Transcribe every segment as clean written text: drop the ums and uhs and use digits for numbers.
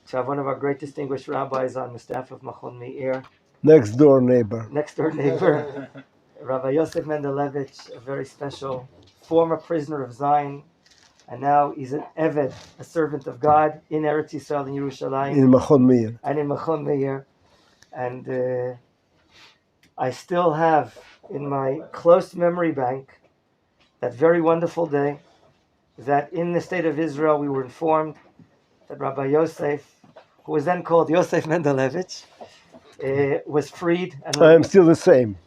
to have one of our great distinguished rabbis on the staff of Machon Meir. Next door neighbor. Rabbi Yosef Mendelelvich, a very special former prisoner of Zion, and now he's an Eved, a servant of God in Eretz Yisrael in Yerushalayim. In Machon Meir. And in Machon Meir. And I still have in my close memory bank that very wonderful day that in the state of Israel we were informed that Rabbi Yosef, who was then called Yosef Mendelelvich, was freed. And I am still the same.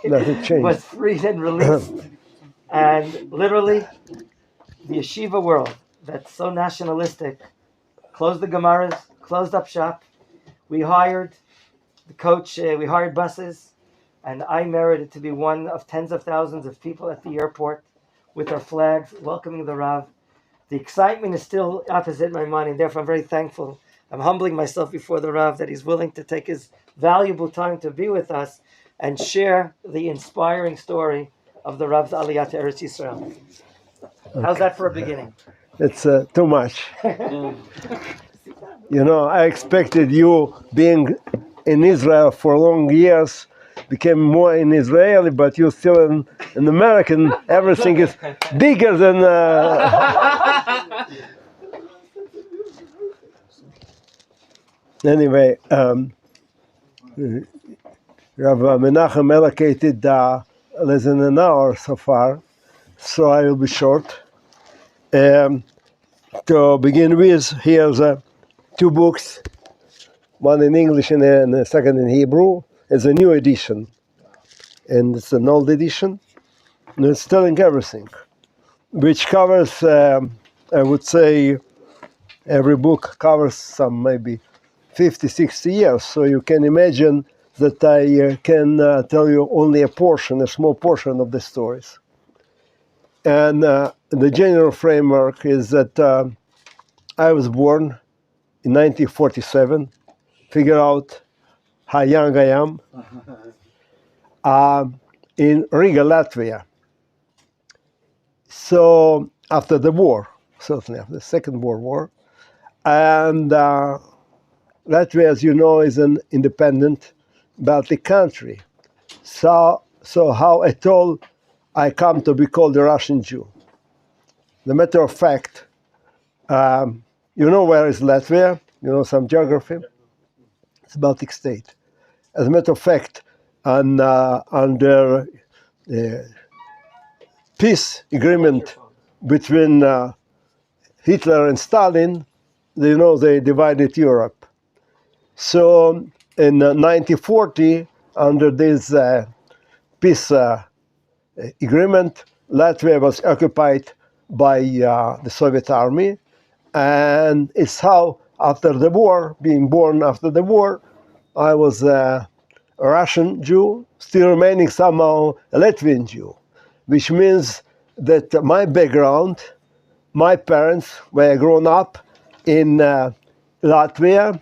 Nothing changed. Was freed and released. And literally, the yeshiva world that's so nationalistic closed the Gemaras, closed up shop. We hired the coach, we hired buses, and I merited to be one of tens of thousands of people at the airport with our flags welcoming the Rav. The excitement is still opposite my mind, and therefore I'm very thankful. I'm humbling myself before the Rav that he's willing to take his valuable time to be with us and share the inspiring story of the Rav's Aliyah to Eretz Yisrael. Okay. How's that for a beginning? It's too much. You know, I expected you being in Israel for long years, became more in Israeli, but you're still an American. Everything is bigger than... Anyway, Rabbi Menachem allocated less than an hour so far, so I will be short. To begin with, here's two books, one in English and the second in Hebrew. It's a new edition, and it's an old edition, and it's telling everything, which covers, I would say, every book covers some maybe 50, 60 years, so you can imagine that I can tell you only a small portion of the stories. And the general framework is that I was born in 1947, figure out how young I am, in Riga, Latvia. So after the war, certainly after the Second World War, and Latvia, as you know, is an independent Baltic country. So how at all I come to be called a Russian Jew? The matter of fact, you know where is Latvia? You know some geography? It's a Baltic state. As a matter of fact, under the peace agreement between Hitler and Stalin, they divided Europe. So in 1940, under this peace agreement, Latvia was occupied by the Soviet army, and it's how, after the war, being born after the war, I was a Russian Jew, still remaining somehow a Latvian Jew, which means that my background, my parents were grown up in Latvia,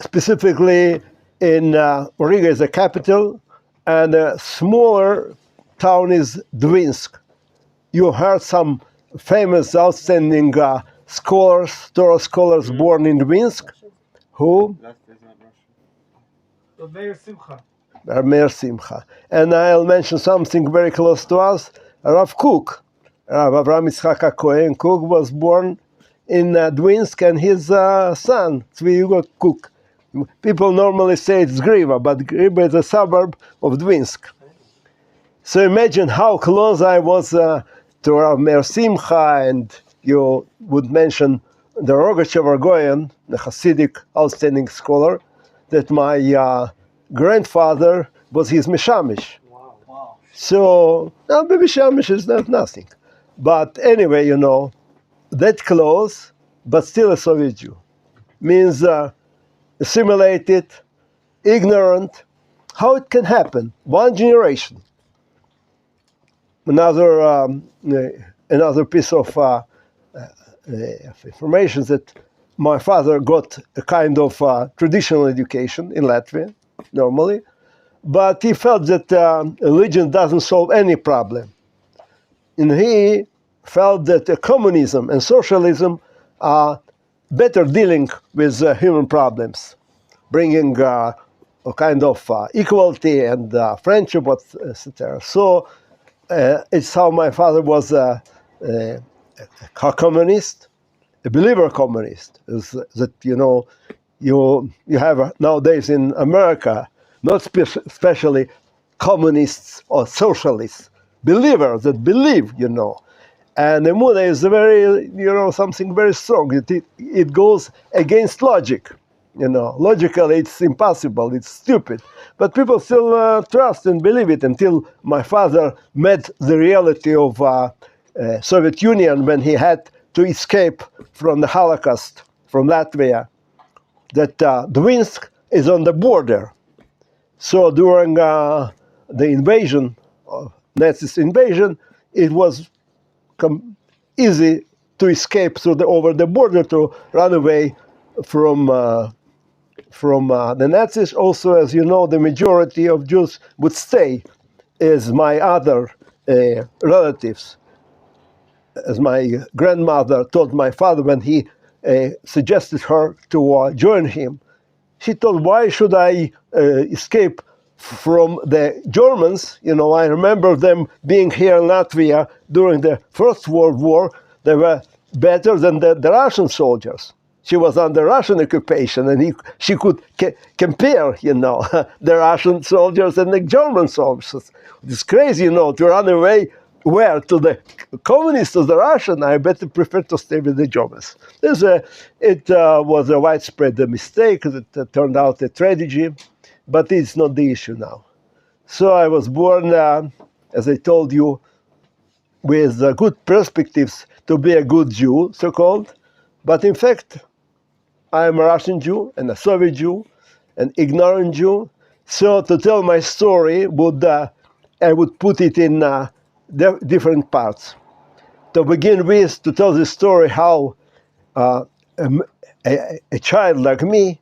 specifically in Riga is the capital, and a smaller town is Dvinsk. You heard some famous, outstanding scholars, Torah scholars born in Dvinsk. Who? Meir Simcha. And I'll mention something very close to us. Rav Kook, Rav Avraham Yitzchak HaKohen Kook, was born in Dvinsk, and his son, Tzvi Yugo Kook. People normally say it's Griva, but Griva is a suburb of Dvinsk. So imagine how close I was to Rav Meir Simcha, and you would mention the Rogachev Argoyan, the Hasidic outstanding scholar, that my grandfather was his Mishamish. Wow. So, maybe Mishamish is not nothing. But anyway, that close, but still a Soviet Jew. Means assimilated, ignorant. How it can happen? One generation. Another piece of information that my father got a kind of traditional education in Latvia, normally, but he felt that religion doesn't solve any problem. And he felt that communism and socialism are better dealing with human problems, bringing a kind of equality and friendship, etc. So it's how my father was a communist, a believer communist. Is that you have nowadays in America not especially communists or socialists, believers that believe, And the Emunah is very, something very strong. It goes against logic. Logically it's impossible, it's stupid. But people still trust and believe it until my father met the reality of Soviet Union when he had to escape from the Holocaust from Latvia. That Dvinsk is on the border. So during the invasion, Nazis invasion, it was easy to escape over the border to run away from the Nazis. Also, as you know, the majority of Jews would stay, as my other relatives. As my grandmother told my father when he suggested her to join him, she told, why should I escape from the Germans? I remember them being here in Latvia during the First World War. They were better than the Russian soldiers. She was under Russian occupation, and she could compare, the Russian soldiers and the German soldiers. It's crazy, to run away where? To the communists, to the Russian? I better prefer to stay with the Germans. It was a widespread mistake that turned out a tragedy, but it's not the issue now. So I was born, as I told you, with good perspectives to be a good Jew, so-called, but in fact, I'm a Russian Jew and a Soviet Jew, an ignorant Jew. So to tell my story, I would put it in different parts. To begin with, to tell the story how a child like me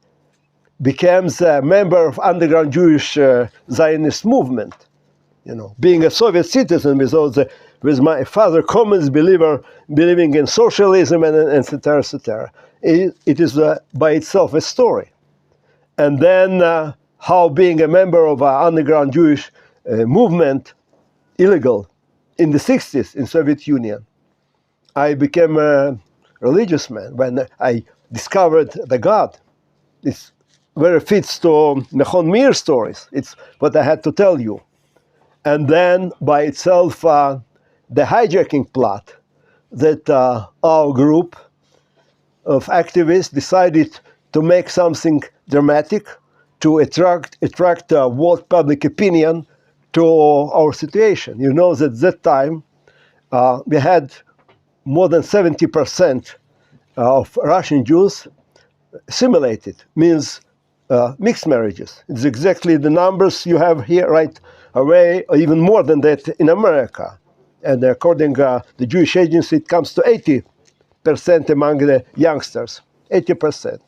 becomes a member of underground Jewish Zionist movement. Being a Soviet citizen with my father, communist believer, believing in socialism and etc., etc. It is by itself a story. And then how being a member of an underground Jewish movement, illegal, in the 60s in Soviet Union, I became a religious man when I discovered the God. It's very fits to Machon Meir stories. It's what I had to tell you. And then by itself, the hijacking plot that our group of activists decided to make something dramatic to attract world public opinion to our situation. You know that at that time we had more than 70% of Russian Jews assimilated, means mixed marriages. It's exactly the numbers you have here right away, or even more than that in America. And according to the Jewish Agency, it comes to 80% among the youngsters. 80%.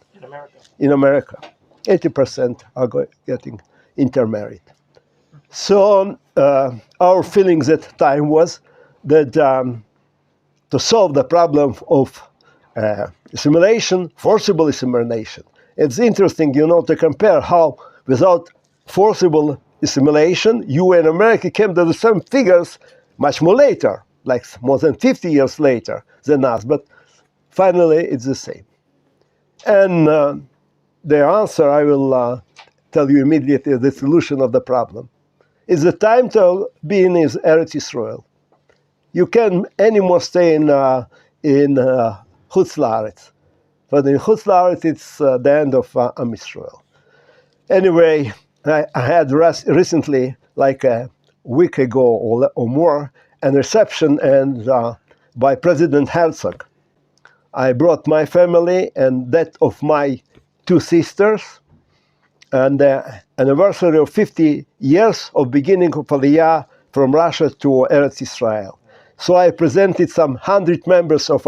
In America. 80% are getting intermarried. So our feelings at the time was that to solve the problem of assimilation, forcible assimilation. It's interesting, to compare how without forcible assimilation, you and America came to the same figures much more later, like more than 50 years later than us, but finally it's the same. And the answer, I will tell you immediately, the solution of the problem. It's the time to be in Eretz Israel. You can't anymore stay in Chutz La'aretz. But in Chutz La'aretz, it's the end of Am Yisrael. Anyway, I had recently, like a week ago or more, a reception and by President Herzog. I brought my family and that of my two sisters, and the anniversary of 50 years of beginning of Aliyah from Russia to Eretz Israel. So I presented some 100 members of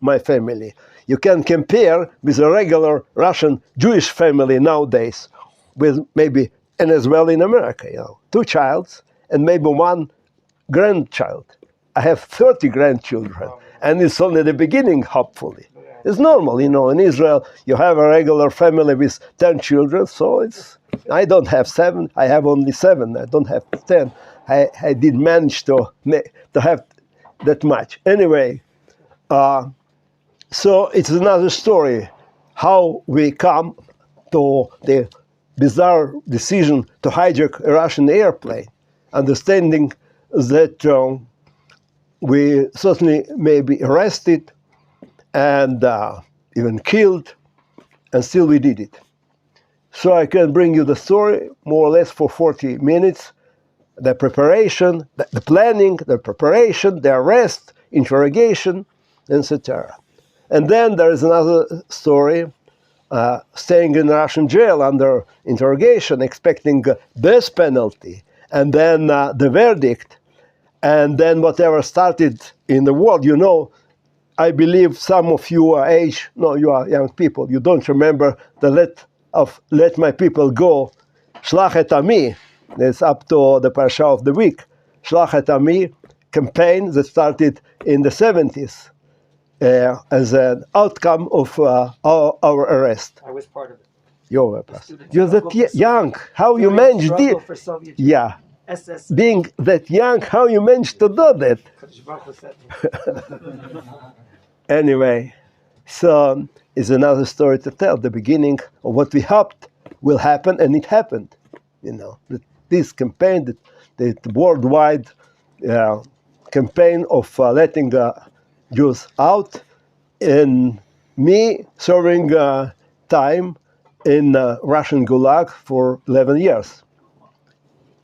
my family. You can compare with a regular Russian Jewish family nowadays, with maybe, and as well in America, 2 children and maybe 1 grandchild. I have 30 grandchildren, and it's only the beginning, hopefully. It's normal, in Israel, you have a regular family with 10 children, so I don't have 7, I have only 7, I don't have 10. I did manage to have that much. Anyway, so it's another story, how we come to the bizarre decision to hijack a Russian airplane, understanding that we certainly may be arrested and even killed, and still we did it. So I can bring you the story more or less for 40 minutes, the preparation, the planning, the preparation, the arrest, interrogation, etc. And then there is another story, staying in Russian jail under interrogation, expecting death penalty, and then the verdict, and then whatever started in the world. I believe some of you are you are young people, you don't remember the let my people go, Shlach et Ami, that's up to the Parasha of the week, Shlach et Ami campaign that started in the 70s as an outcome of our arrest. I was part of it. You're that young, how you managed it? Yeah. SS. Being that young, how you managed to do that? Anyway, so it's another story to tell, the beginning of what we hoped will happen, and it happened. This campaign, the worldwide campaign of letting Jews out, and me serving time in Russian Gulag for 11 years.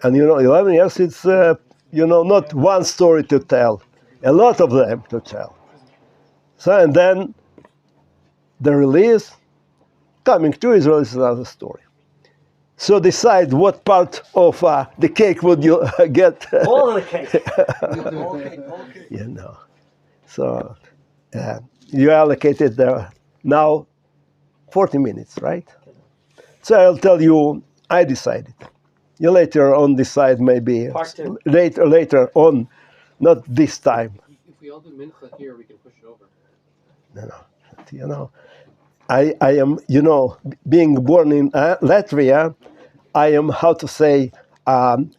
And 11 years, it's, not one story to tell, a lot of them to tell. So, and then the release, coming to Israel is another story. So decide what part of the cake would you get. All of the cake. So you allocated now 40 minutes, right? So I'll tell you, I decided. You later on decide maybe later on, not this time. If we all do mincha here, we can push it over. No. I am, being born in Latvia, I am, how to say, like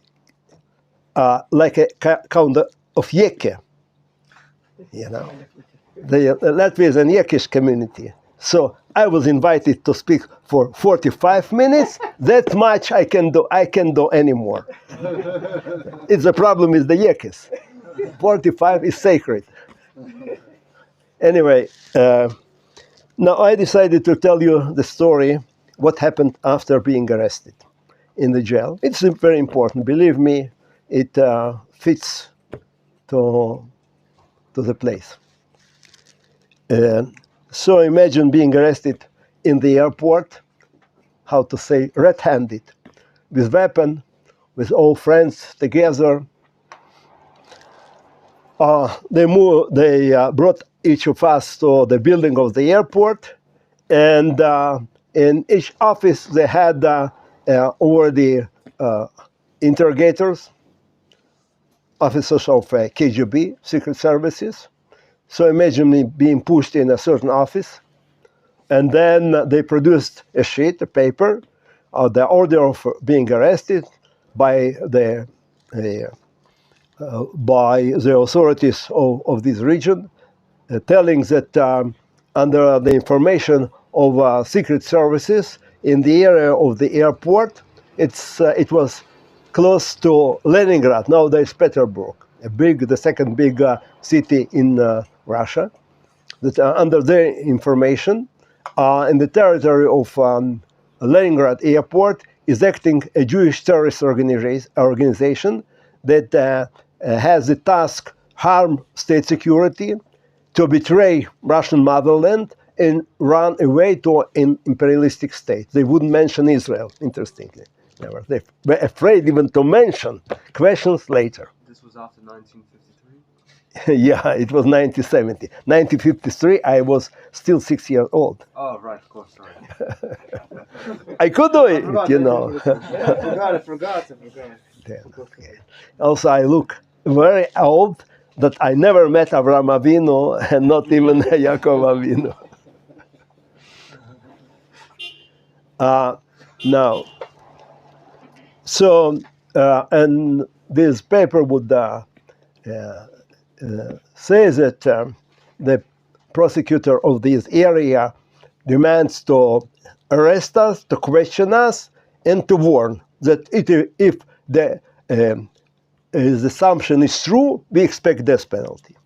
a kind of Yeke. Latvia is an Yekish community. So I was invited to speak for 45 minutes. That much I can do anymore. It's a problem with the Yekis. 45 is sacred. Anyway, now I decided to tell you the story, what happened after being arrested in the jail. It's very important. Believe me, it fits to the place. So imagine being arrested in the airport, how to say, red-handed, with weapon, with all friends together. They brought each of us to the building of the airport, and in each office they had already interrogators, officers of KGB, Secret Services. So imagine me being pushed in a certain office, and then they produced a sheet, a paper, the order of being arrested by the authorities of this region, telling that under the information of secret services in the area of the airport, it was close to Leningrad, nowadays Petersburg, the second big city in Russia, that under their information, in the territory of Leningrad airport is acting a Jewish terrorist organization that has the task harm state security, to betray Russian motherland and run away to an imperialistic state. They wouldn't mention Israel, interestingly. They were afraid even to mention. Questions later. This was after 1953? Yeah, it was 1970. 1953, I was still 6 years old. Oh, right, of course, sorry. I could do it, I forgot. Okay. Also, I look very old, that I never met Avraham Avinu and not even Yaakov Avinu. Now, so, and this paper would say that the prosecutor of this area demands to arrest us, to question us, and to warn that if the his assumption is true, we expect death penalty.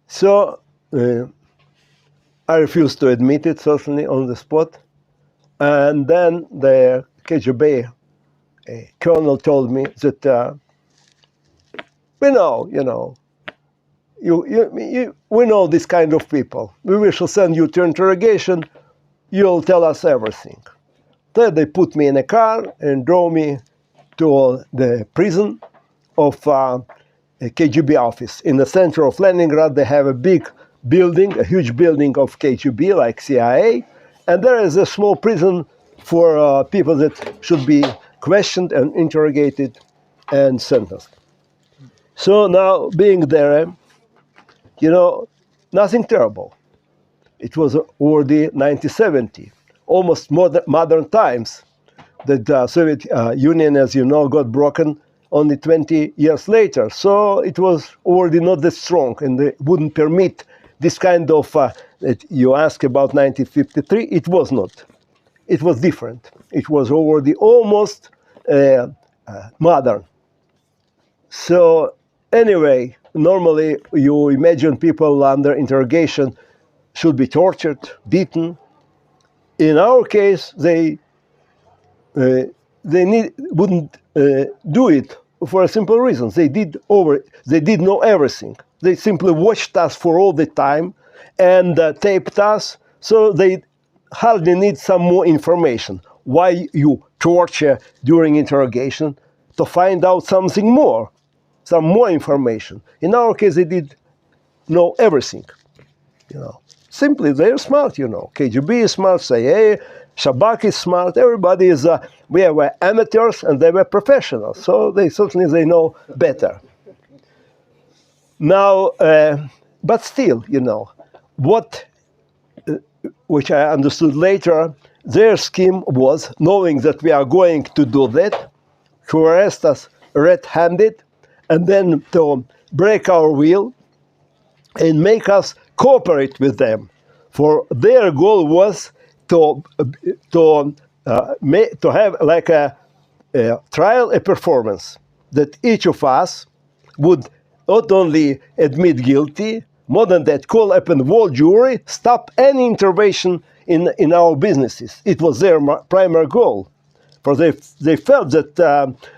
So I refused to admit it, certainly on the spot. And then the KGB colonel told me that we know, we know this kind of people. We shall send you to interrogation. You'll tell us everything. Then they put me in a car and drove me to the prison of a KGB office. In the center of Leningrad, they have a big building, a huge building of KGB, like CIA, and there is a small prison for people that should be questioned and interrogated and sentenced. So now, being there, nothing terrible. It was already 1970, almost modern times. The Soviet Union, as you know, got broken only 20 years later. So it was already not that strong, and they wouldn't permit this kind of, that you ask about 1953, it was not. It was different. It was already almost modern. So anyway, normally you imagine people under interrogation should be tortured, beaten. In our case, they wouldn't do it for a simple reason. They did know everything. They simply watched us for all the time and taped us, so they hardly need some more information. Why you torture during interrogation? To find out something more, some more information. In our case, they did know everything. Simply they're smart. KGB is smart, CIA, Shabak is smart. Everybody is. We were amateurs and they were professionals, so they know better. Now, but still, what, which I understood later, their scheme was, knowing that we are going to do that, to arrest us red-handed, and then to break our will and make us cooperate with them. For their goal was to have like a trial, a performance, that each of us would not only admit guilty, more than that, call up a whole jury, stop any intervention in our businesses. It was their primary goal. For they felt that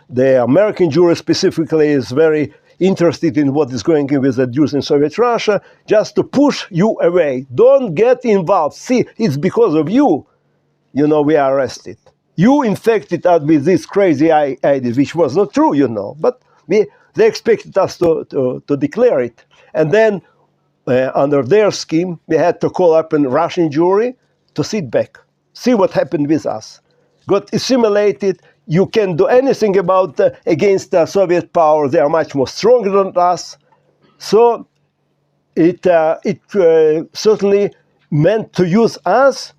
the American jury specifically is very interested in what is going on with the Jews in Soviet Russia, just to push you away. Don't get involved. See, it's because of you, we are arrested. You infected us with this crazy idea, which was not true, but they expected us to declare it. And then, under their scheme, we had to call up a Russian jury to sit back, see what happened with us. Got assimilated. You can't do anything about against the Soviet power. They are much more stronger than us. So it certainly meant to use us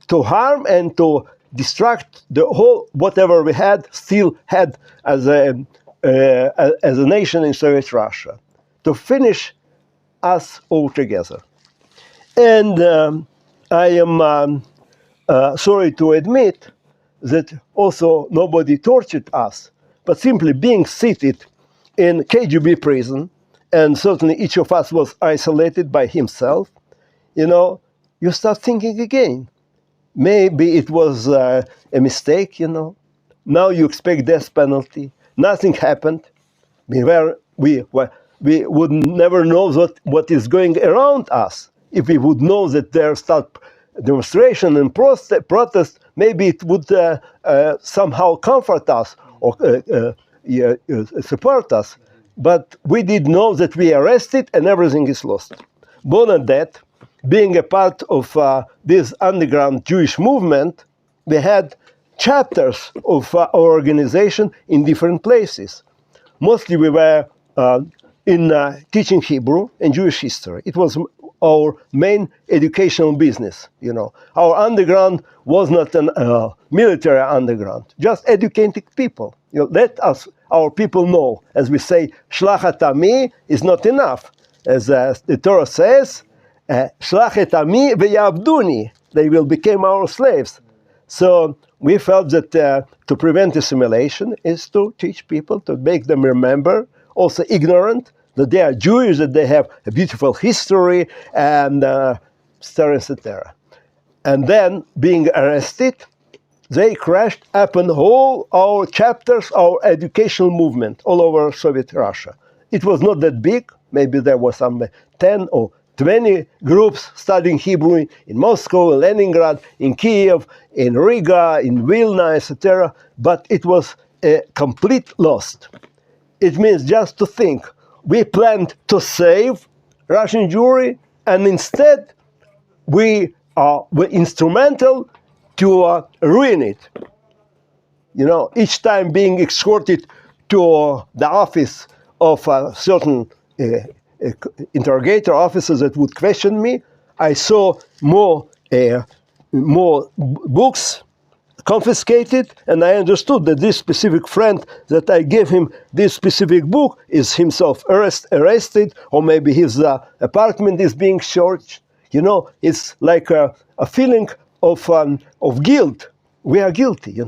to harm and to distract the whole whatever we still had as a nation in Soviet Russia, to finish us altogether. And I am sorry to admit that also nobody tortured us, but simply being seated in KGB prison, and certainly each of us was isolated by himself, you start thinking again. Maybe it was a mistake, Now you expect death penalty. Nothing happened. We would never know what is going around us. If we would know that there start demonstration and protest, maybe it would somehow comfort us or support us. But we did know that we are arrested and everything is lost. More than that, being a part of this underground Jewish movement, we had chapters of our organization in different places. Mostly we were in teaching Hebrew and Jewish history. It was our main educational business. Our underground was not a military underground, just educating people. Let us, our people, know. As we say, shlachat ami is not enough. As the Torah says, shlachet ami v'yavduni, they will become our slaves. So we felt that to prevent assimilation is to teach people, to make them remember, also ignorant, that they are Jewish, that they have a beautiful history, and etc., etc. And then, being arrested, they crashed upon all our chapters, our educational movement all over Soviet Russia. It was not that big. Maybe there was some 10 or 20 groups studying Hebrew in Moscow, in Leningrad, in Kiev, in Riga, in Vilna, etc. But it was a complete loss. It means just to think, we planned to save Russian Jewry, and instead we were instrumental to ruin it. Each time being escorted to the office of certain interrogator officers that would question me, I saw more books confiscated, and I understood that this specific friend that I gave him this specific book is himself arrested, or maybe his apartment is being searched. It's like a feeling of guilt. We are guilty.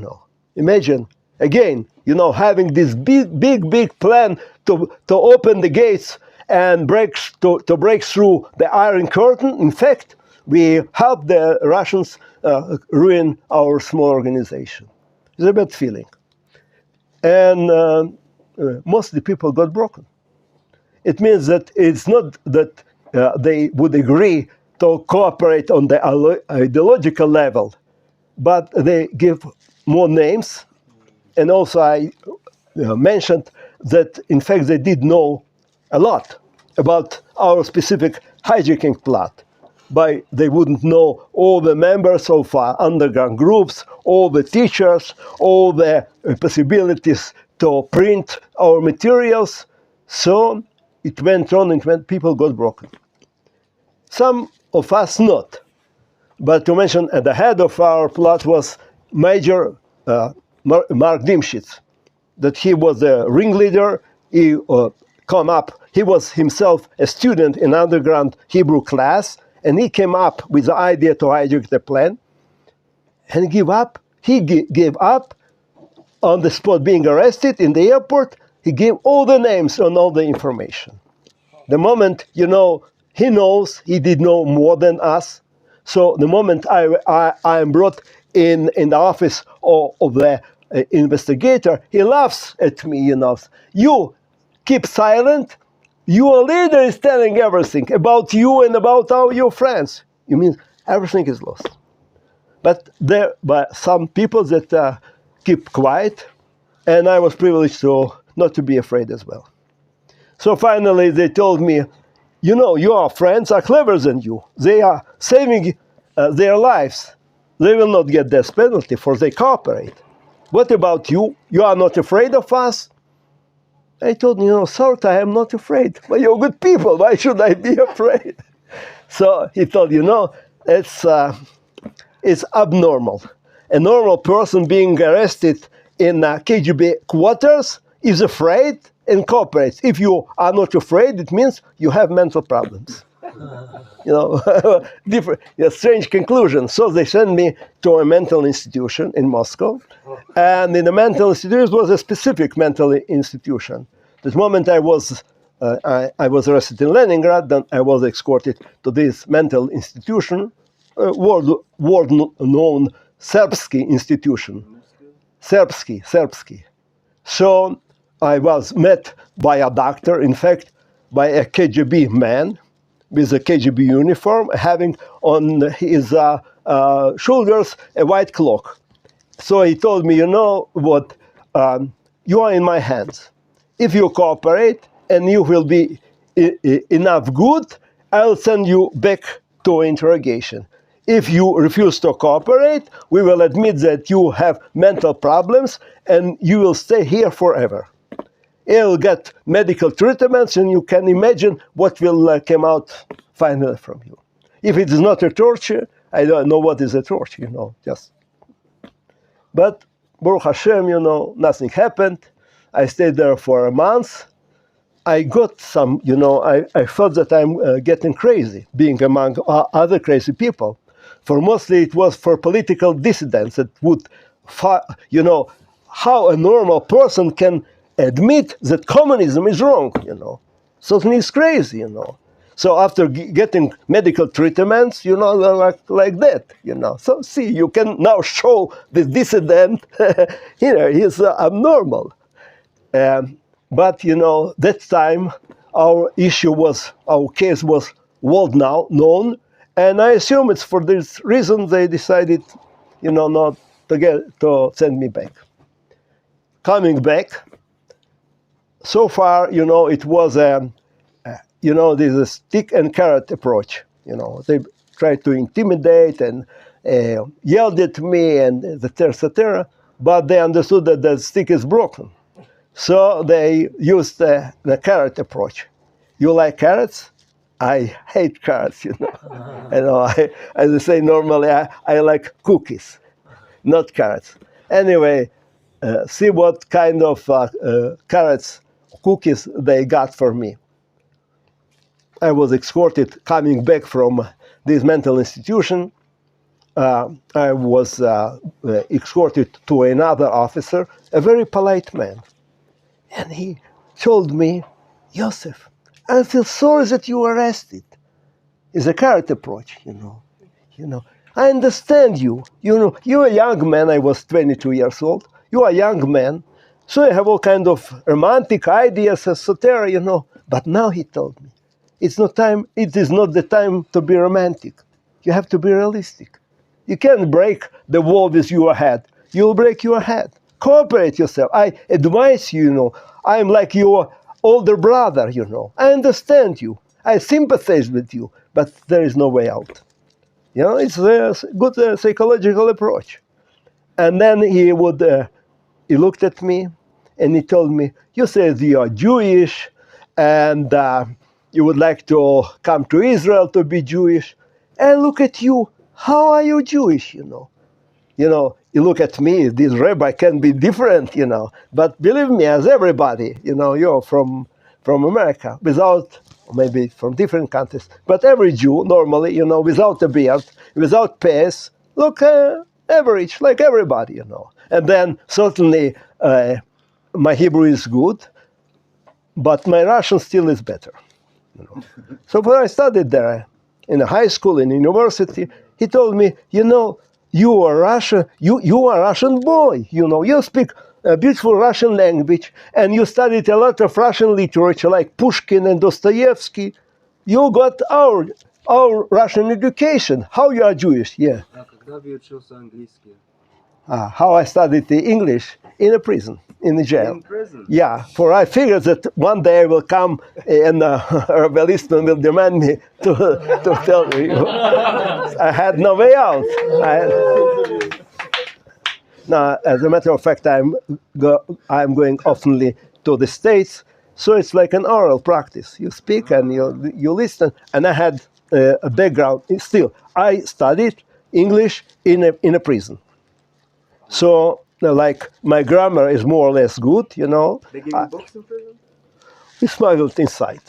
Imagine again, having this big plan to open the gates and break through the Iron Curtain. In fact, we helped the Russians ruin our small organization. It's a bad feeling. And most of the people got broken. It means that it's not that they would agree to cooperate on the ideological level, but they give more names. And also I mentioned that, in fact, they did know a lot about our specific hijacking plot. But they wouldn't know all the members of underground groups, all the teachers, all the possibilities to print our materials. So it went on, and people got broken. Some of us not. But to mention, at the head of our plot was Major Mark Dimshitz, that he was the ringleader. He was himself a student in underground Hebrew class, and he came up with the idea to hijack the plan, and he gave up on the spot, being arrested in the airport. He gave all the names and all the information. The moment, he knows, he did know more than us. So the moment I am brought in the office of the investigator, he laughs at me, You keep silent. Your leader is telling everything about you and about your friends. You mean everything is lost. But there are some people that keep quiet, and I was privileged not to be afraid as well. So finally they told me, your friends are cleverer than you. They are saving their lives. They will not get death penalty, for they cooperate. What about you? You are not afraid of us? I told him, sort I am not afraid. But you're good people. Why should I be afraid? So he told, it's abnormal. A normal person being arrested in KGB quarters is afraid and cooperates. If you are not afraid, it means you have mental problems. Different, strange conclusion. So they sent me to a mental institution in Moscow, and in the mental institution, it was a specific mental institution. The moment I was arrested in Leningrad, then I was escorted to this mental institution, world-known Serbsky institution. Serbsky. So I was met by a doctor, in fact, by a KGB man with a KGB uniform, having on his shoulders a white cloak. So he told me, what, you are in my hands. If you cooperate and you will be enough good, I'll send you back to interrogation. If you refuse to cooperate, we will admit that you have mental problems and you will stay here forever. You'll get medical treatments, and you can imagine what will come out finally from you. If it is not a torture, I don't know what is a torture, just. But Baruch Hashem, nothing happened. I stayed there for a month. I got some, I felt that I'm getting crazy, being among other crazy people. For mostly it was for political dissidents that would, how a normal person can admit that communism is wrong, Certainly it's crazy, So after getting medical treatments, like that, So see, you can now show the dissident, here, he's abnormal. But, that time our case was well known, and I assume it's for this reason they decided, not to send me back. Coming back, so far, it was there's a stick and carrot approach. They tried to intimidate and yelled at me and etc. But they understood that the stick is broken. So they used the carrot approach. You like carrots? I hate carrots, as I say normally, I like cookies, not carrots. Anyway, see what kind of carrots, cookies they got for me. I was escorted coming back from this mental institution. I was escorted to another officer, a very polite man. And he told me, Yosef, I feel sorry that you were arrested. It's a carrot approach, I understand you. You're a young man. I was 22 years old. You are a young man. So I have all kind of romantic ideas, etc., But now he told me, it is not the time to be romantic. You have to be realistic. You can't break the wall with your head. You'll break your head. Cooperate yourself. I advise you, I'm like your older brother, I understand you. I sympathize with you, but there is no way out. It's a good psychological approach. And then he looked at me and he told me, you said you are Jewish and you would like to come to Israel to be Jewish. And look at you. How are you Jewish, You look at me, this rabbi can be different, But believe me, as everybody, you're from America, maybe from different countries. But every Jew, normally, without a beard, without pants, look average, like everybody, And then certainly my Hebrew is good, but my Russian still is better. So when I studied there, in high school, in university, he told me, you are Russian, you are a Russian boy, you speak a beautiful Russian language, and you studied a lot of Russian literature like Pushkin and Dostoevsky. You got our Russian education. How you are Jewish? Yeah. How I studied the English in a prison, in the jail. In prison? Yeah, for I figured that one day I will come and Rabbi Listman will demand me to tell you. I had no way out. Now, as a matter of fact, I'm going oftenly to the States, so it's like an oral practice. You speak and you listen, and I had a background. Still, I studied English in a prison. So, like, my grammar is more or less good, They give you books in prison? We smuggled inside,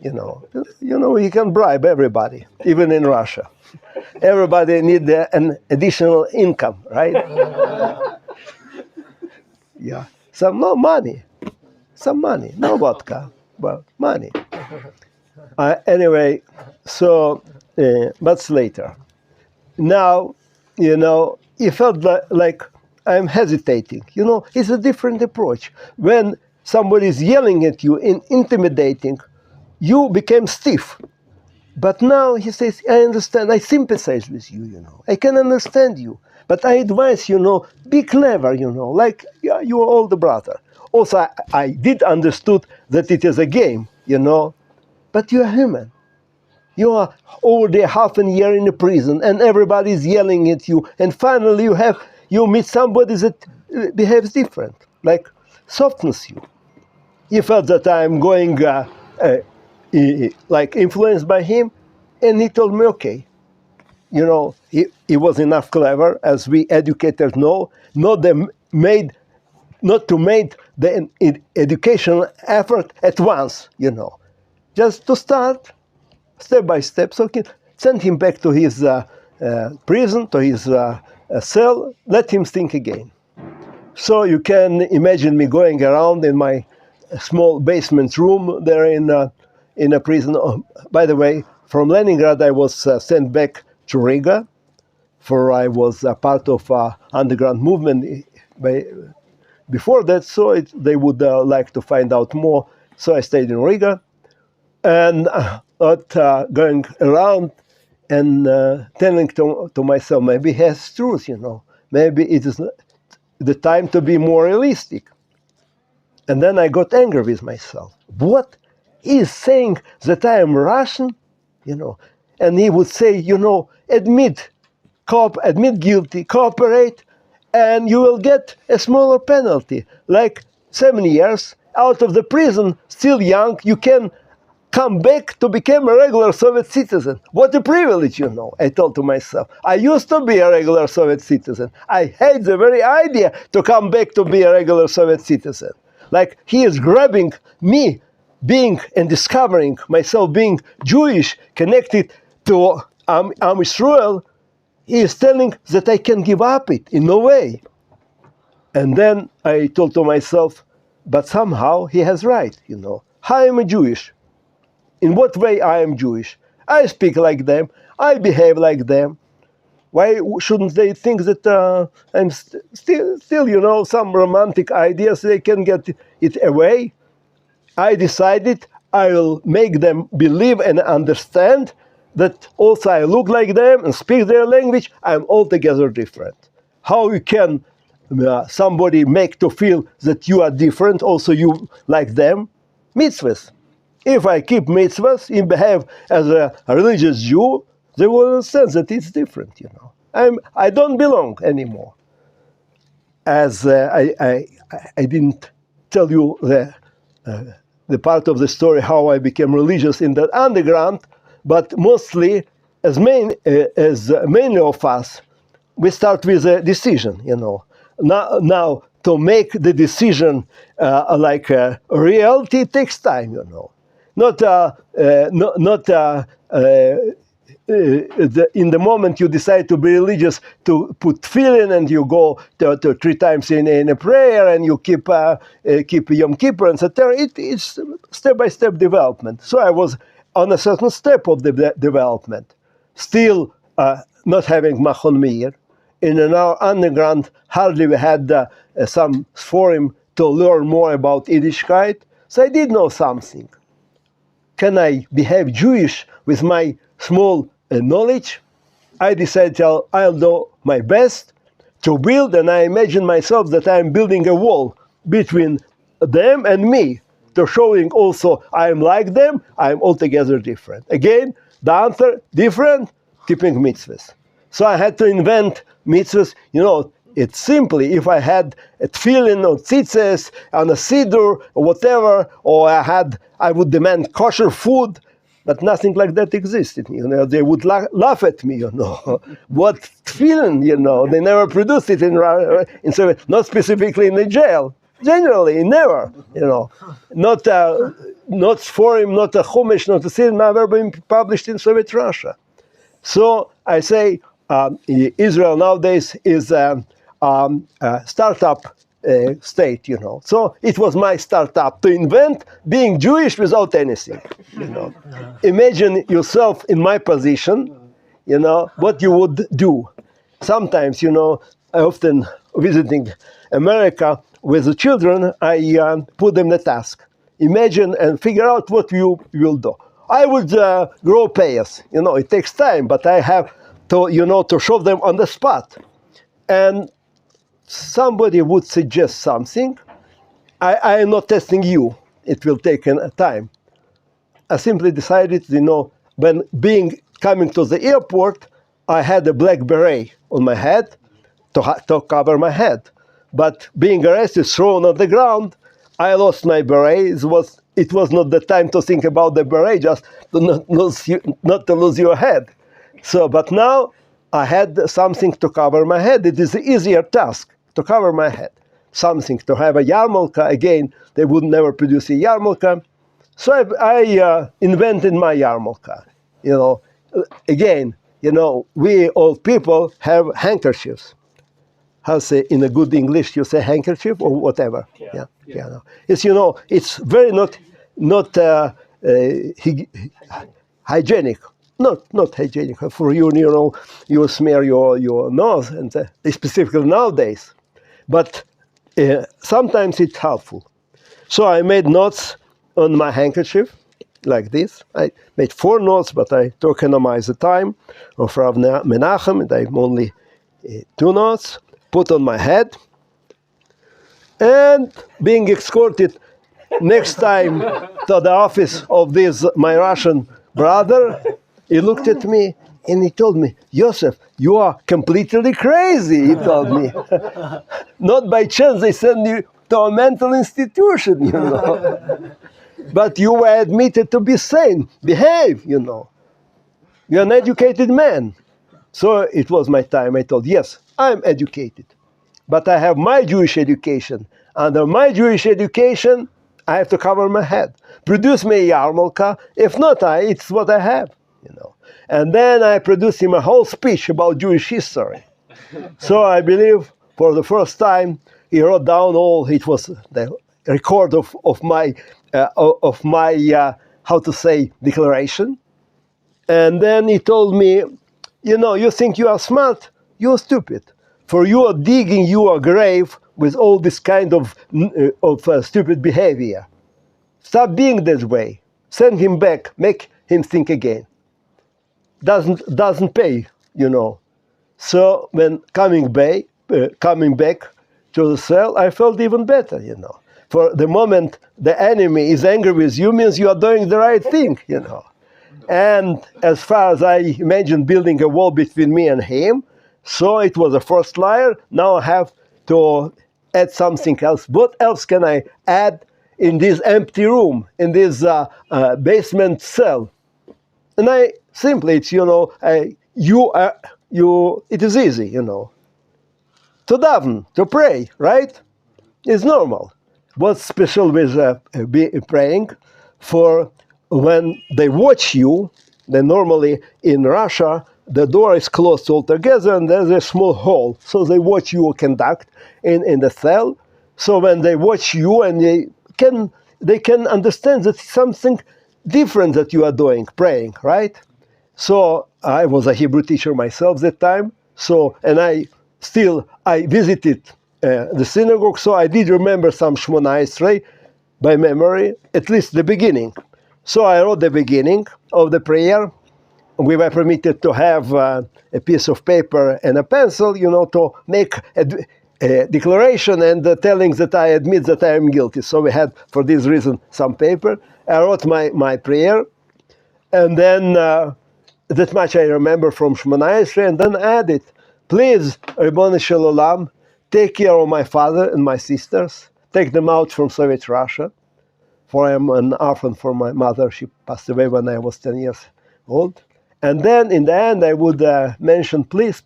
you can bribe everybody, even in Russia. Everybody needs an additional income, right? Yeah, some money, no vodka, but money. Anyway, so, but later. Now, it felt like I'm hesitating. It's a different approach. When somebody is yelling at you and intimidating, you became stiff. But now he says, I understand, I sympathize with you, I can understand you. But I advise, be clever, like your older brother. Also, I did understood that it is a game, but you're human. You are already half a year in a prison, and everybody is yelling at you, and finally you meet somebody that behaves different, like softens you. You felt that I'm going like influenced by him. And he told me, okay, he was enough clever, as we educators know, not to make the educational effort at once, just to start step by step. So send him back to his prison, to his cell, let him think again. So you can imagine me going around in my small basement room there in a prison. Oh, by the way, from Leningrad I was sent back to Riga, for I was a part of underground movement before that, so they would like to find out more. So I stayed in Riga, and going around and telling to myself, maybe he has truth, maybe it is the time to be more realistic. And then I got angry with myself. What? He is saying that I am Russian, and he would say, admit guilty, cooperate, and you will get a smaller penalty, like 7 years out of the prison, still young, you can come back to become a regular Soviet citizen. What a privilege, I told to myself. I used to be a regular Soviet citizen. I hate the very idea to come back to be a regular Soviet citizen. Like he is grabbing me being and discovering myself being Jewish, connected to Am Israel. He is telling that I can give up it in no way. And then I told to myself, but somehow he has right, How am I Jewish? In what way I am Jewish? I speak like them. I behave like them. Why shouldn't they think that I'm still, some romantic ideas, they can get it away? I decided I will make them believe and understand that also I look like them and speak their language. I'm altogether different. How you can somebody make to feel that you are different, also you like them? Mitzvahs. If I keep mitzvahs and behave as a religious Jew, they will understand that it's different, I don't belong anymore. As I didn't tell you the part of the story how I became religious in the underground, but mostly, as many of us, we start with a decision, Now to make the decision like a reality takes time, Not in the moment you decide to be religious, to put tefillin and you go to 3 times in a prayer and you keep Yom Kippur, etc. It's step-by-step development. So I was on a certain step of the development, still not having Machon Meir. In our underground, hardly we had some forum to learn more about Yiddishkeit, so I did know something. Can I behave Jewish with my small knowledge? I decided I'll do my best to build, and I imagine myself that I'm building a wall between them and me, to showing also I'm like them, I'm altogether different. Again, the answer, different, keeping mitzvahs. So I had to invent mitzvahs, it's simply, if I had a tefillin or tzitzis on a siddur or whatever, or I would demand kosher food, but nothing like that existed. They would laugh at me. What tefillin? They never produced it in Soviet, not specifically in the jail. Generally, never. Not Sforim, not a Chumash, not a Siddur, never been published in Soviet Russia. So I say Israel nowadays is a startup state, So it was my startup to invent being Jewish without anything, Imagine yourself in my position, what you would do. Sometimes, I often visiting America with the children, I put them the task. Imagine and figure out what you will do. I would grow pears. It takes time, but I have to, to show them on the spot. And somebody would suggest something. I am not testing you. It will take time. I simply decided, when coming to the airport, I had a black beret on my head to cover my head. But being arrested, thrown on the ground, I lost my beret. It was it was not the time to think about the beret, just to not to lose your head. So, but now I had something to cover my head. It is an easier task to cover my head. Something to have a yarmulke. Again, they would never produce a yarmulke. So I invented my yarmulke. Again, we old people have handkerchiefs. How say in a good English you say handkerchief or whatever. Yeah. No. It's very not hygienic. Not hygienic for you. You smear your nose, and specifically nowadays. But sometimes it's helpful. So I made knots on my handkerchief, like this. I made 4 knots, but I tokenized the time of Rav Menachem, and I'm only 2 knots. Put on my head, and being escorted next time to the office of this my Russian brother, he looked at me and he told me, Yosef, you are completely crazy, he told me. Not by chance they send you to a mental institution, But you were admitted to be sane, behave, You're an educated man. So it was my time. I told, yes, I'm educated. But I have my Jewish education. Under my Jewish education, I have to cover my head. Produce me a yarmulke. If not, it's what I have. And then I produced him a whole speech about Jewish history. So I believe for the first time, he wrote down it was the record of my declaration. And then he told me, you think you are smart? You're stupid. For you are digging your grave with all this kind of stupid behavior. Stop being this way. Send him back. Make him think again. Doesn't pay, So when coming back to the cell, I felt even better, For the moment the enemy is angry with you means you are doing the right thing, And as far as I imagined building a wall between me and him, so it was the first layer. Now I have to add something else. What else can I add in this empty room, in this basement cell? And I simply, it's it is easy, to daven, to pray, right? It's normal. What's special with praying? For when they watch you, then normally in Russia, the door is closed altogether and there's a small hole. So they watch you conduct in the cell. So when they watch you and they can understand that something different that you are doing, praying, right? So I was a Hebrew teacher myself that time. So, and I visited the synagogue, so I did remember some Shmona Esrei by memory, at least the beginning. So I wrote the beginning of the prayer. We were permitted to have a piece of paper and a pencil, to make a declaration and telling that I admit that I am guilty. So we had, for this reason, some paper. I wrote my prayer, and then that much I remember from Shmona Esrei, and then added, please, Ribbon Shel Olam, take care of my father and my sisters, take them out from Soviet Russia, for I am an orphan for my mother. She passed away when I was 10 years old. And then in the end, I would mention, please,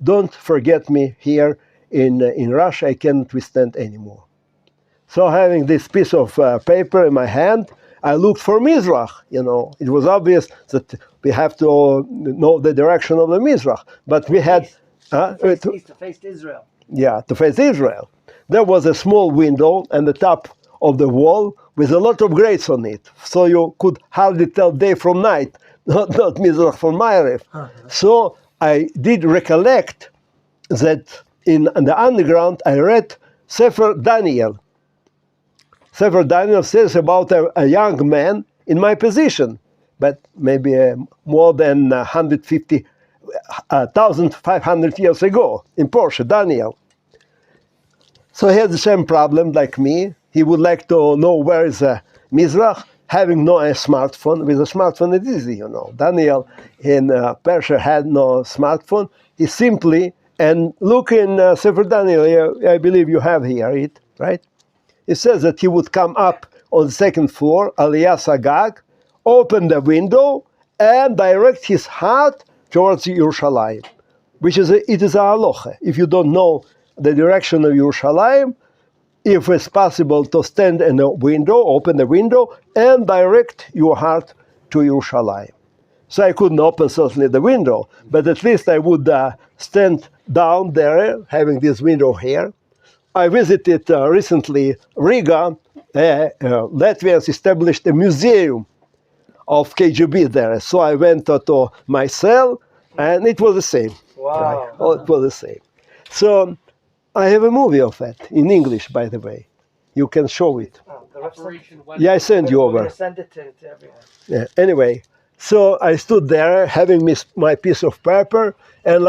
don't forget me here in Russia. I can't withstand anymore. So having this piece of paper in my hand, I looked for Mizrach. It was obvious that we have to know the direction of the Mizrach. But we had... to face Israel. Yeah, to face Israel. There was a small window at the top of the wall with a lot of grates on it. So you could hardly tell day from night. Not Mizrach from Ma'ariv. So I did recollect that in the underground I read Sefer Daniel. Sefer Daniel says about a young man in my position, but maybe more than 1,500 years ago in Porsche, Daniel. So he had the same problem like me. He would like to know where is Mizrach, having no smartphone. With a smartphone, it's easy, Daniel in Persia had no smartphone. He simply, and look in Sefer Daniel, I believe you have here it, right? It says that he would come up on the second floor, Aliyah Sagag, open the window and direct his heart towards Yerushalayim, which is it is a halacha. If you don't know the direction of Yerushalayim, if it's possible to stand in a window, open the window, and direct your heart to Yerushalayim. So I couldn't open certainly the window, but at least I would stand down there, having this window here. I visited recently Riga. Latvians established a museum of KGB there. So I went to my cell, and it was the same. Wow. Right? Oh, it was the same. So I have a movie of that, in English, by the way. You can show it. Oh, the website. Yeah, I send you We're over. going to send it to everyone. Yeah. Anyway, so I stood there having my piece of paper, and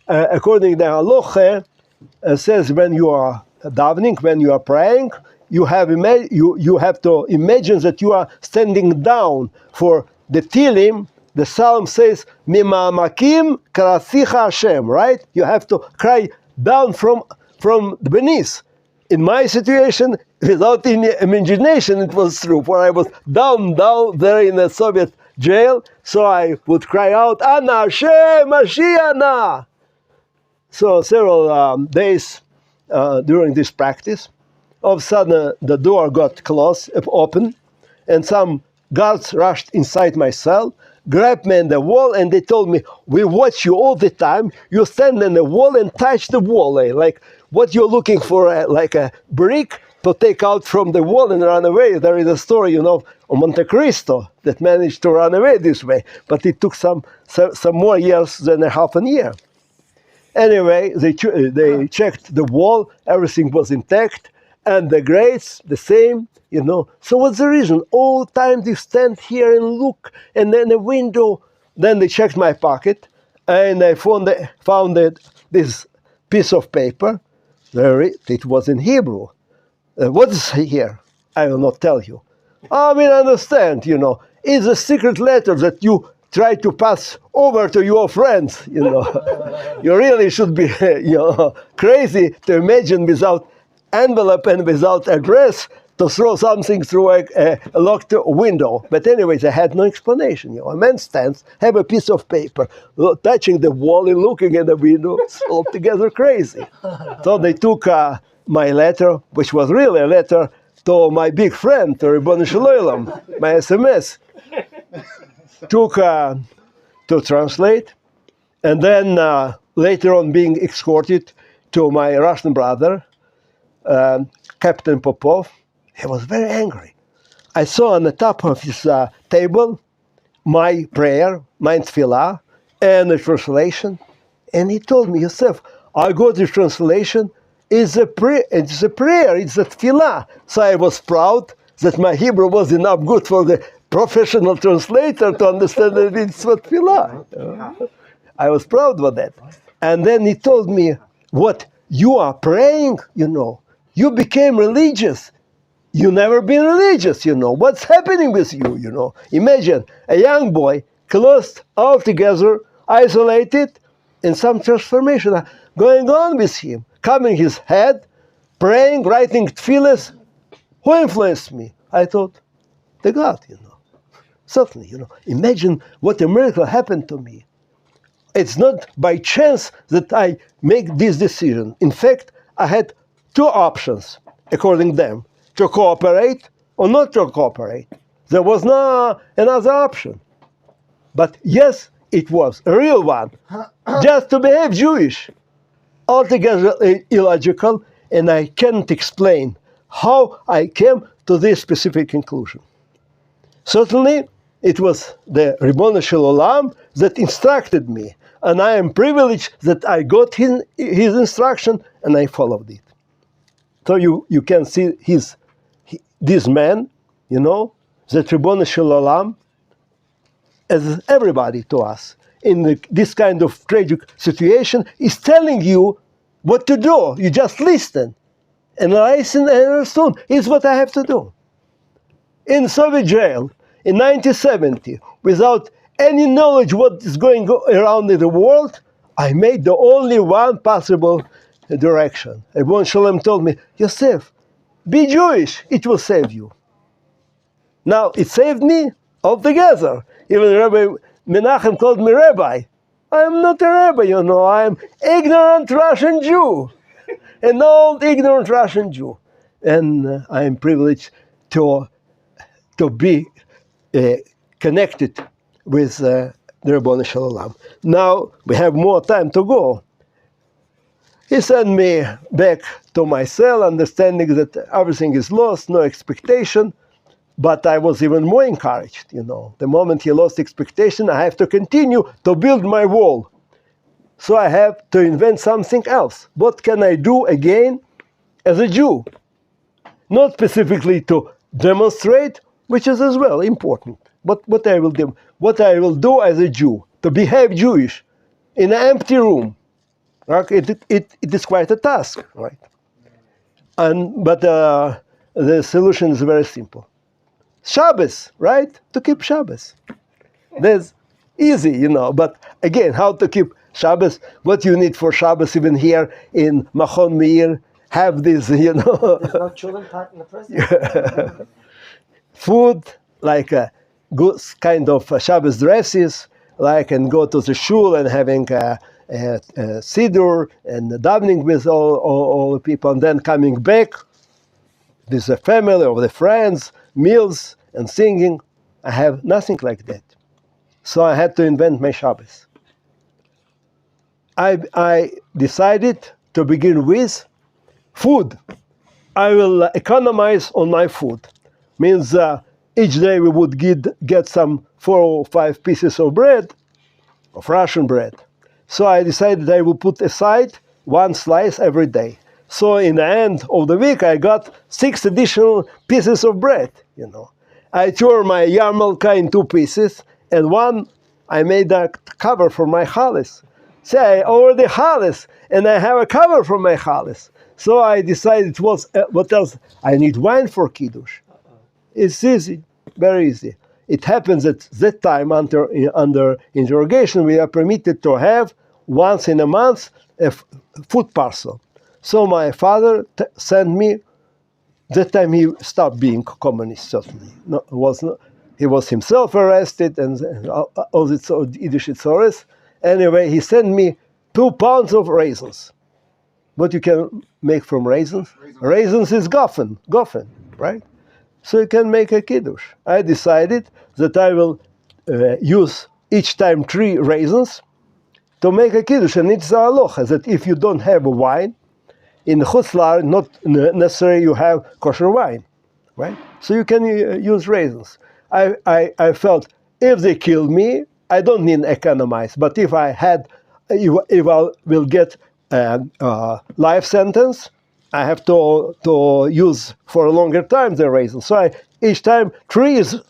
according to the halacha, says when you are davening, when you are praying, you have to imagine that you are standing down for the Tilim. The psalm says, "Mima'amakim karasicha Hashem," right? You have to cry down from beneath. In my situation, without any imagination, it was true. For I was down there in a Soviet jail, so I would cry out, "Ana Hashem, Mashiach." So several days during this practice, all of a sudden the door got open, and some guards rushed inside my cell, grabbed me in the wall, and they told me, "We watch you all the time. You stand in the wall and touch the wall, like what you're looking for, like a brick to take out from the wall and run away." There is a story, of Monte Cristo that managed to run away this way, but it took some more years than a half a year. Anyway, they checked the wall, everything was intact, and the grates the same, So what's the reason? All the time they stand here and look, and then the window. Then they checked my pocket, and I found this piece of paper. It was in Hebrew. What is here? I will not tell you. I understand, It's a secret letter that you try to pass over to your friends, You really should be, crazy to imagine without envelope and without address to throw something through a locked window. But anyways, I had no explanation. A man stands, have a piece of paper, touching the wall and looking at the window. It's altogether crazy. So they took my letter, which was really a letter to my big friend, to Ribbon Shalom, my SMS, took to translate, and then later on being escorted to my Russian brother, Captain Popov. He was very angry. I saw on the top of his table my prayer, my tefillah, and the translation. And he told me, "Yosef, I got the translation. It's a prayer, it's a tefillah." So I was proud that my Hebrew was enough good for the professional translator to understand that it's a tefillah. I was proud of that. And then he told me, "What, you are praying, You became religious. You never been religious, What's happening with you, Imagine a young boy, closed altogether, isolated, and some transformation going on with him. Coming his head, praying, writing tefillahs. Who influenced me?" I thought, the God, Certainly, Imagine what a miracle happened to me. It's not by chance that I make this decision. In fact, I had two options, according to them, to cooperate or not to cooperate. There was no another option. But yes, it was a real one, just to behave Jewish. Altogether illogical, and I can't explain how I came to this specific conclusion. Certainly, it was the Ribbon Shel Olam that instructed me, and I am privileged that I got his instruction and I followed it. So you can see this man, that Ribbon Shel Olam, as everybody to us, in this kind of tragic situation, is telling you what to do. You just listen. And listen and understand. It's what I have to do. In Soviet jail, in 1970, without any knowledge what is going around in the world, I made the only one possible direction. Ribbon Shalom told me, "Yosef, be Jewish, it will save you. Now, it saved me altogether. Even Rabbi Menachem called me Rabbi. I'm not a rabbi, I'm ignorant Russian Jew. An old, ignorant Russian Jew. And I'm privileged to be connected with the Ribono Shel Olam. Now, we have more time to go. He sent me back to my cell, understanding that everything is lost, no expectation. But I was even more encouraged, The moment he lost expectation, I have to continue to build my wall. So I have to invent something else. What can I do again as a Jew? Not specifically to demonstrate, which is as well important. But what I will do as a Jew, to behave Jewish in an empty room. Right? It is quite a task, right? But the solution is very simple. Shabbos, right? To keep Shabbos. That's easy, But again, how to keep Shabbos? What you need for Shabbos, even here in Machon Meir, have this, There's no children taught in the prison. Food, like good kind of Shabbos dresses, and go to the shul and having a siddur and davening with all the people, and then coming back with the family or the friends, meals and singing. I have nothing like that. So I had to invent my Shabbos. I decided to begin with food. I will economize on my food. Means each day we would get some 4 or 5 pieces of bread, of Russian bread. So I decided I will put aside 1 slice every day. So in the end of the week, I got 6 additional pieces of bread, I tore my yarmulke in 2 pieces, and one I made a cover for my challis. Say, I already challis, and I have a cover for my challis. So I decided it was, what else? I need wine for Kiddush. It's easy, very easy. It happens at that time, under interrogation, we are permitted to have once in a month a food parcel. So my father sent me. That time he stopped being communist, certainly. He was himself arrested and all the Yiddish Tzores. Anyway, he sent me 2 pounds of raisins. What you can make from raisins? Raisins is gofen, right? So you can make a kiddush. I decided that I will use each time 3 raisins to make a kiddush. And it's a halacha that if you don't have a wine, in Chutz La'aretz, not necessarily you have kosher wine, right? So you can use raisins. I felt if they kill me, I don't need economize. But if I will get a life sentence, I have to use for a longer time the raisins. So each time 3 is,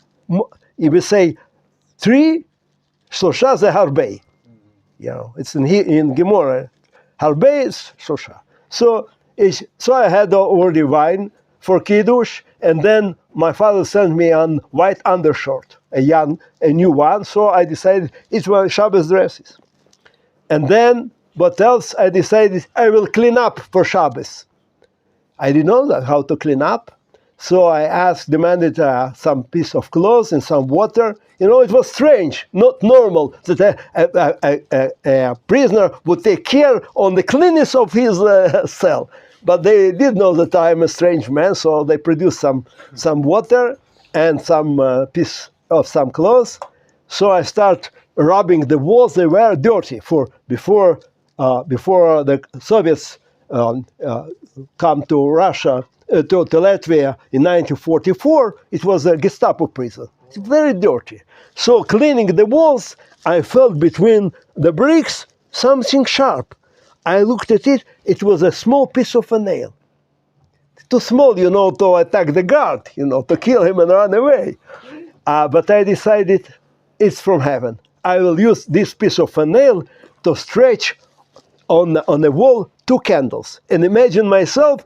if we say 3, shlosha ze harbei. It's in Gemara. Harbei is shlosha. So I had already wine for Kiddush, and then my father sent me on white undershirt, a new one, so I decided it was Shabbos dresses. And then, what else? I decided I will clean up for Shabbos. I didn't know how to clean up, so I demanded some piece of clothes and some water. It was strange, not normal, that a prisoner would take care on the cleanness of his cell. But they did know that I'm a strange man, so they produced some water and some piece of some clothes. So I start rubbing the walls. They were dirty before the Soviets come to Russia, to Latvia in 1944. It was a Gestapo prison. It's very dirty. So cleaning the walls, I felt between the bricks something sharp. I looked at it. It was a small piece of a nail. Too small, to attack the guard, to kill him and run away. But I decided it's from heaven. I will use this piece of a nail to stretch on the wall 2 candles. And imagine myself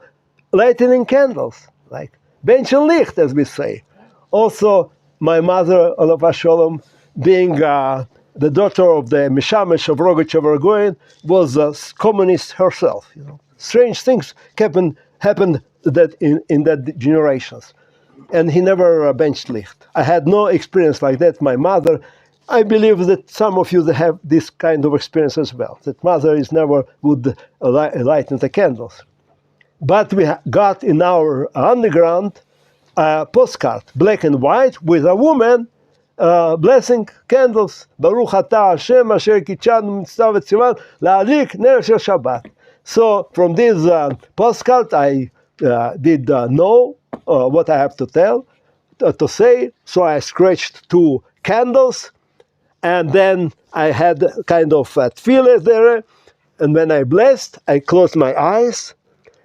lighting candles, like bench and licht, as we say. Also, my mother, Alav Shalom, being the daughter of the Mishamesh of Rogachev, was a communist herself. Strange things happened that in that generations. And he never benched licht. I had no experience like that. My mother, I believe that some of you have this kind of experience as well. That mother is never would lighten the candles. But we got in our underground a postcard, black and white, with a woman blessing candles. Baruch atah Hashem asher kitshanu mitzvah v'tzivan la'adlik ner shel Shabbat. So from this postcard, I did know what I have to say. So I scratched 2 candles, and then I had kind of a tefillah there. And when I blessed, I closed my eyes.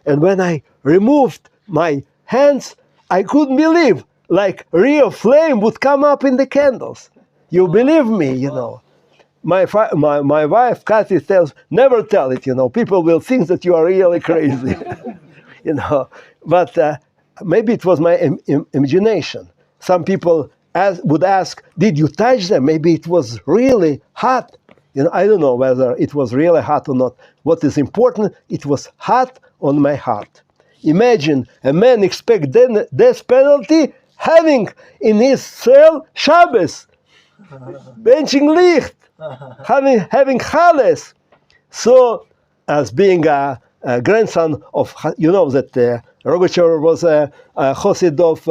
And when I removed my hands, I couldn't believe, like real flame would come up in the candles. You believe me, you know. My wife, Kathy, tells, never tell it, you know. People will think that you are really crazy, you know. But maybe it was my imagination. Some people would ask, did you touch them? Maybe it was really hot. You know, I don't know whether it was really hot or not. What is important, it was hot on my heart. Imagine a man expect death penalty having in his cell Shabbos, benching licht, having chales. So, as being a grandson of, you know that Rogachev was a chassid of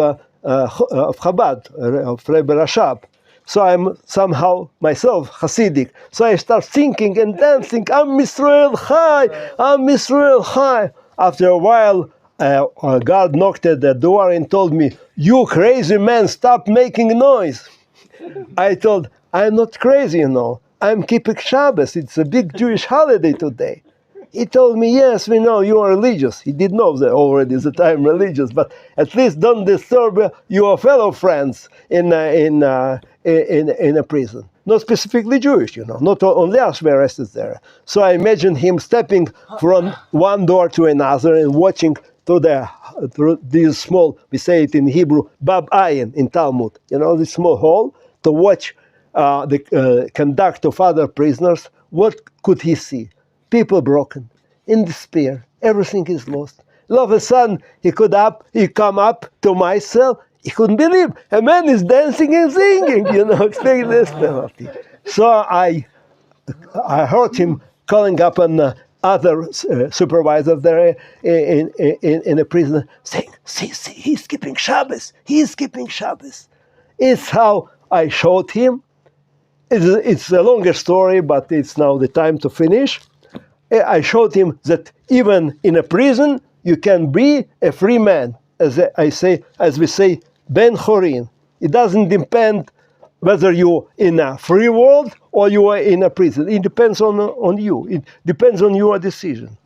Chabad, of Rebbe Rashab. So I'm somehow myself Hasidic. So I start thinking and dancing, Am Yisrael Chai, Am Yisrael Chai. After a while, God knocked at the door and told me, you crazy man, stop making noise. I told, I'm not crazy, you know. I'm keeping Shabbos. It's a big Jewish holiday today. He told me, yes, we know you are religious. He did know that already that I'm religious, but at least don't disturb your fellow friends in a prison. Not specifically Jewish, you know. Not only us were arrested there. So I imagine him stepping from one door to another and watching through this small, we say it in Hebrew, bab ayin in Talmud. You know, this small hall to watch the conduct of other prisoners. What could he see? People broken, in despair, everything is lost. All of a sudden, he come up to my cell. He couldn't believe a man is dancing and singing, you know, expecting this penalty. So I heard him calling up an other supervisor there in a prison, saying, see, he's keeping Shabbos. He's keeping Shabbos. It's how I showed him. It's a longer story, but it's now the time to finish. I showed him that even in a prison, you can be a free man. As we say, Ben Chorin. It doesn't depend whether you're in a free world or you are in a prison. It depends on you. It depends on your decision.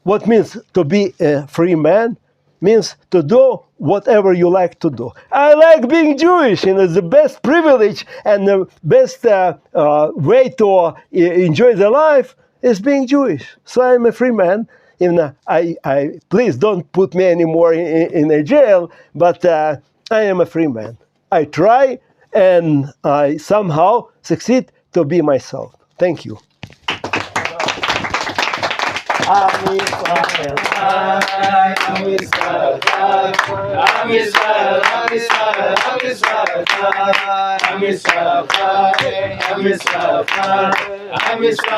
What means to be a free man? Means to do whatever you like to do. I like being Jewish, and it's the best privilege and the best way to enjoy the life is being Jewish. So I'm a free man. I please don't put me anymore in a jail, but I am a free man. I try, and I somehow succeed to be myself. Thank you. Am Yisrael Chai, Am Yisrael Chai, Am Yisrael, Am Yisrael, Am Yisrael Chai, Am Yisrael Chai, Am Yisrael Chai, Am Yisrael.